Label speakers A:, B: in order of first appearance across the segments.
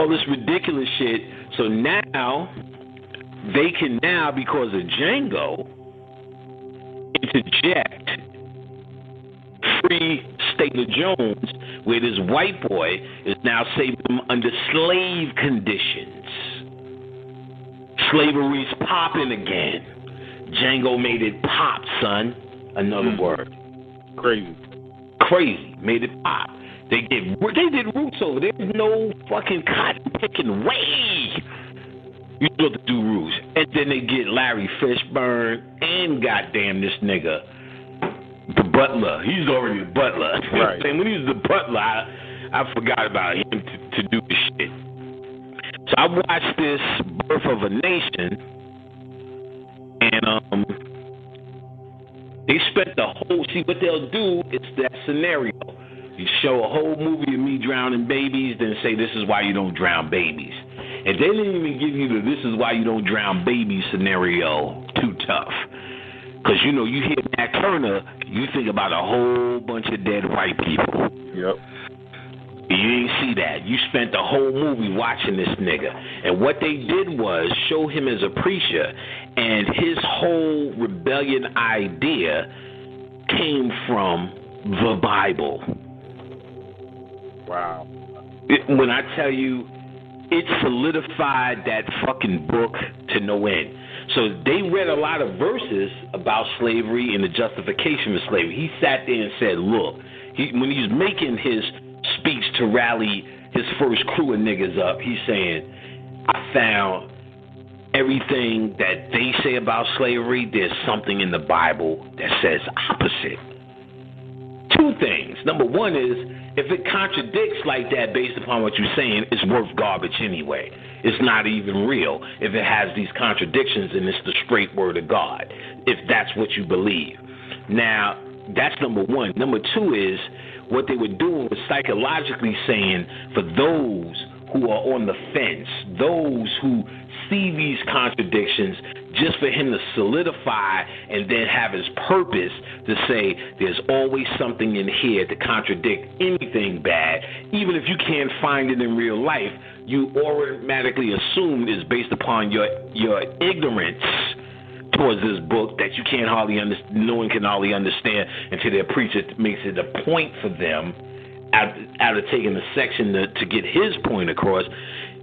A: all this ridiculous shit. So now they can because of Django, interject free Stata Jones, where this white boy is now saving them under slave conditions. Slavery's popping again. Django made it pop, son. Another word. Crazy. Made it pop. They did roots over. There's no fucking cotton picking way you supposed to do roots. And then they get Larry Fishburne and goddamn this nigga, the butler. He's already the butler.
B: Right.
A: And when he was the butler, I forgot about him to do the shit. So I watched this Birth of a Nation, and they spent the whole. See, what they'll do is that scenario. You show a whole movie of me drowning babies, then say this is why you don't drown babies. And they didn't even give you the this is why you don't drown babies scenario too tough. Because, you know, you hear Nat Turner, you think about a whole bunch of dead white people.
B: Yep.
A: You didn't see that. You spent the whole movie watching this nigga. And what they did was show him as a preacher, and his whole rebellion idea came from the Bible.
B: Wow.
A: When I tell you, it solidified that fucking book to no end. So they read a lot of verses about slavery and the justification of slavery. He sat there and said, look, when he's making his speech to rally his first crew of niggas up, he's saying, I found everything that they say about slavery, there's something in the Bible that says opposite. Two things. Number one is, if it contradicts like that based upon what you're saying, it's worth garbage anyway. It's not even real if it has these contradictions and it's the straight word of God, if that's what you believe. Now, that's number one. Number two is, what they were doing was psychologically saying, for those who are on the fence, those who see these contradictions, just for him to solidify and then have his purpose to say there's always something in here to contradict anything bad. Even if you can't find it in real life, you automatically assume is based upon your ignorance towards this book that you can't hardly understand, no one can hardly understand until their preacher makes it a point for them out of taking a section to get his point across.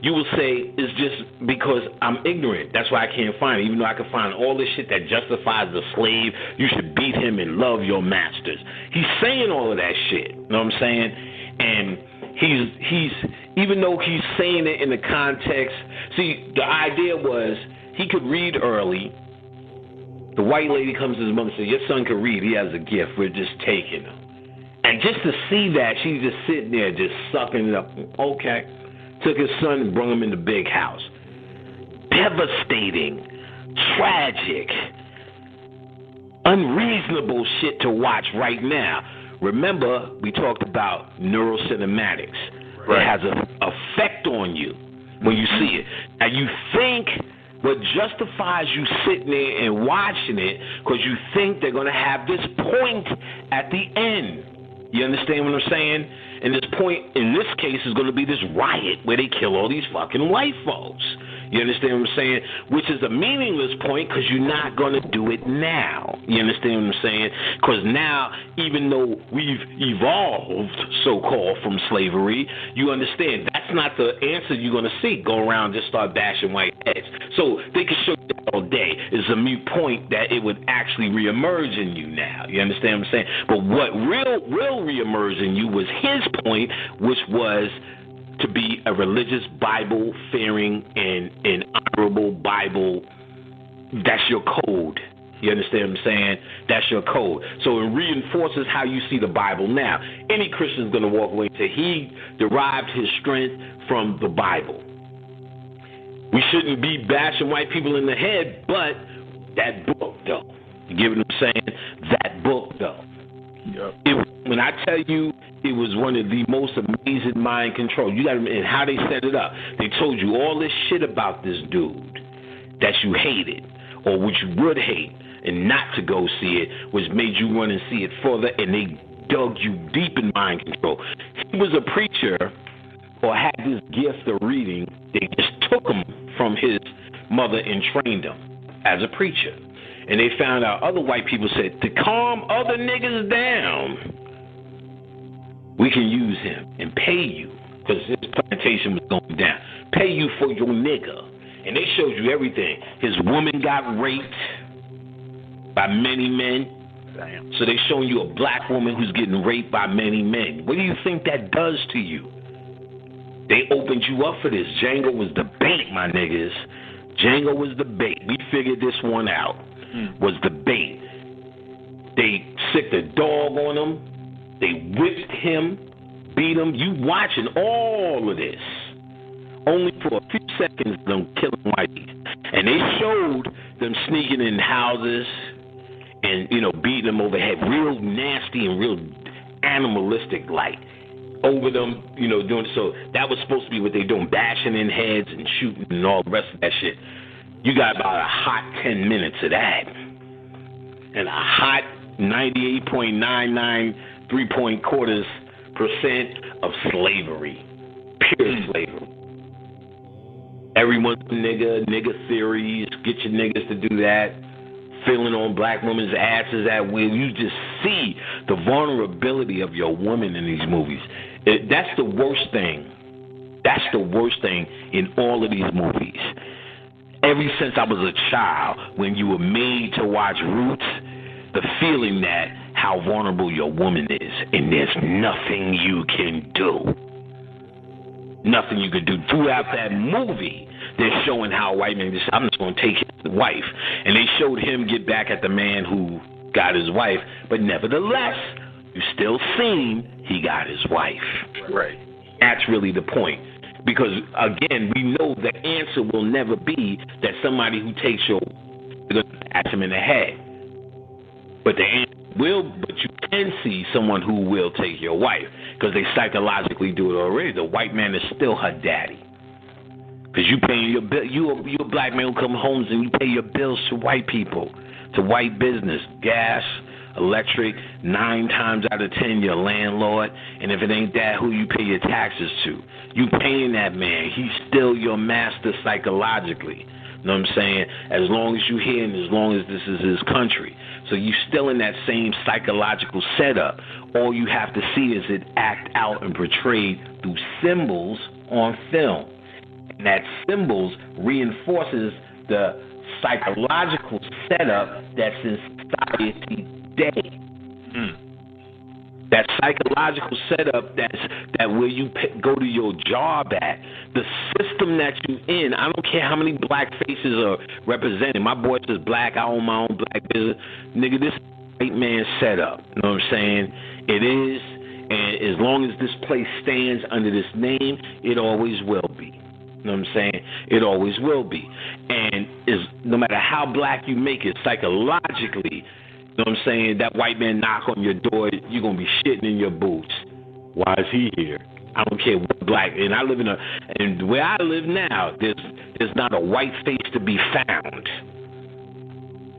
A: You will say it's just because I'm ignorant. That's why I can't find it. Even though I can find all this shit that justifies the slave, you should beat him and love your masters. He's saying all of that shit. You know what I'm saying? And he's even though he's saying it in the context. See, the idea was he could read early. The white lady comes to his mother and says, your son can read. He has a gift. We're just taking him. And just to see that, she's just sitting there just sucking it up. Okay. Took his son and brought him in the big house. Devastating, tragic, unreasonable shit to watch right now. Remember, we talked about Neuro-Cinamatics. Right. It has an effect on you when you see it. Now, you think what justifies you sitting there and watching it because you think they're going to have this point at the end. You understand what I'm saying? And this point, in this case, is going to be this riot where they kill all these fucking white folks. You understand what I'm saying? Which is a meaningless point because you're not going to do it now. You understand what I'm saying? Because now, even though we've evolved, so-called, from slavery, you understand that's not the answer you're going to see. Go around and just start bashing white heads. So they can show you that all day. It's a mute point that it would actually reemerge in you now. You understand what I'm saying? But what real reemerge in you was his point, which was to be a religious, Bible-fearing, and honorable Bible. That's your code. You understand what I'm saying? That's your code. So it reinforces how you see the Bible now. Any Christian is going to walk away and say he derived his strength from the Bible. We shouldn't be bashing white people in the head, but that book, though. You get what I'm saying? That book, though. Yep. When I tell you it was one of the most amazing mind control, you got to, and how they set it up. They told you all this shit about this dude that you hated or which you would hate and not to go see it, which made you run and see it further, and they dug you deep in mind control. He was a preacher or had this gift of reading, they just took him from his mother and trained him as a preacher. And they found out other white people said, to calm other niggas down, we can use him and pay you, because his plantation was going down. Pay you for your nigga. And they showed you everything. His woman got raped by many men.
B: Damn.
A: So they showing you a black woman who's getting raped by many men. What do you think that does to you? They opened you up for this. Django was the bait, my niggas. Django was the bait. We figured this one out. Was the bait. They sicked a dog on him. They whipped him, beat him. You watching all of this. Only for a few seconds, them killing whiteys. And they showed them sneaking in houses and, beating them over the head. Real nasty and real animalistic like. Over them, doing so. That was supposed to be what they doing, bashing in heads and shooting and all the rest of that shit. You got about a hot 10 minutes of that. And a hot 98.993% of slavery. Pure slavery. Everyone's a nigga theories, get your niggas to do that. Feeling on black women's asses at will. You just see the vulnerability of your woman in these movies. That's the worst thing. That's the worst thing in all of these movies. Ever since I was a child, when you were made to watch Roots, the feeling that how vulnerable your woman is, and there's nothing you can do. Nothing you can do. Throughout that movie, they're showing how a white man just, I'm just going to take his wife. And they showed him get back at the man who got his wife. But nevertheless, you still seen he got his wife.
B: Right.
A: That's really the point. Because, again, we know the answer will never be that somebody who takes your wife, you're going to ask him in the head. But the answer but you can see someone who will take your wife, because they psychologically do it already. The white man is still her daddy, because you paying your bill. You a black man who come home and you pay your bills to white people, to white business, gas, electric. 9 times out of 10, your landlord. And if it ain't that, who you pay your taxes to? You paying that man. He's still your master psychologically. You know what I'm saying? As long as you here and as long as this is his country. So you still in that same psychological setup. All you have to see is it act out and portrayed through symbols on film. And that symbols reinforces the psychological setup that's in society today. That psychological setup that where you go to your job at, the system that you in. I don't care how many black faces are represented. My boy is black. I own my own black business. Nigga, this white man setup. You know what I'm saying? It is, and as long as this place stands under this name, it always will be. You know what I'm saying? It always will be. And no matter how black you make it psychologically, you know what I'm saying? That white man knock on your door, you're going to be shitting in your boots. Why is he here? I don't care what black. And I live and where I live now, there's not a white face to be found.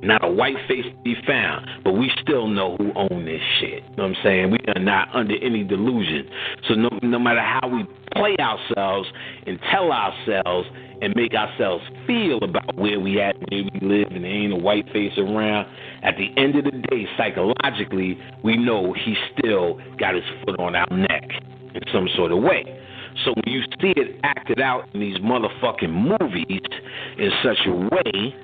A: Not a white face to be found. But we still know who own this shit. You know what I'm saying? We are not under any delusion. So no matter how we play ourselves and tell ourselves and make ourselves feel about where we at, where we live, and there ain't a white face around, at the end of the day, psychologically, we know he still got his foot on our neck in some sort of way. So when you see it acted out in these motherfucking movies in such a way,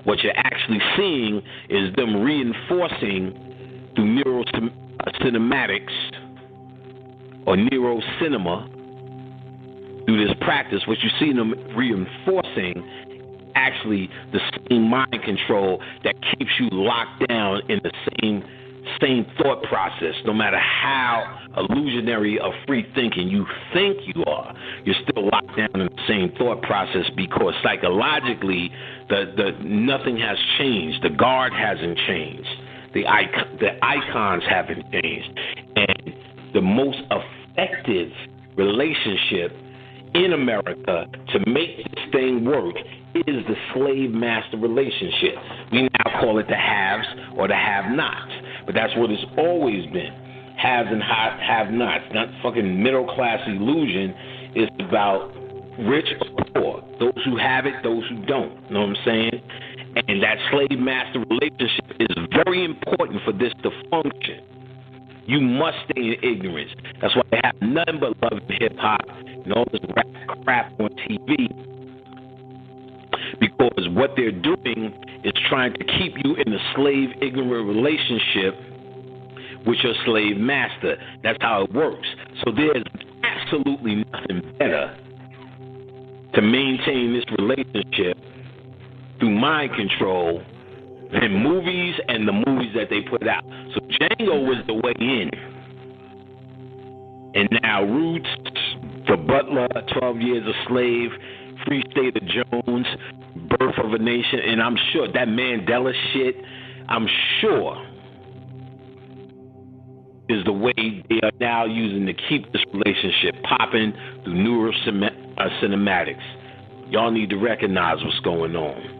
A: what you're actually seeing is them reinforcing through Neuro-Cinamatics or Neuro-Cinema, through this practice, what you see them reinforcing actually the same mind control that keeps you locked down in the same thought process. No matter how illusionary of free thinking you think you are, you're still locked down in the same thought process, because psychologically the nothing has changed. The guard hasn't changed. The icons haven't changed. And the most effective relationship in America to make this thing work is the slave-master relationship. We now call it the haves or the have-nots, but that's what it's always been. haves and have-nots, not fucking middle-class illusion. It's about rich or poor, those who have it, those who don't. You know what I'm saying? And that slave-master relationship is very important for this to function. You must stay in ignorance. That's why they have nothing but love in hip-hop and all this rap crap on TV. Because what they're doing is trying to keep you in a slave-ignorant relationship with your slave master. That's how it works. So there's absolutely nothing better to maintain this relationship through mind control than movies and the movies that they put out. So Django was the way in. And now Roots, for Butler, 12 Years a Slave, Free State of Jones, Birth of a Nation, and I'm sure that Mandela shit, I'm sure, is the way they are now using to keep this relationship popping through Neuro-Cinamatics. Y'all need to recognize what's going on.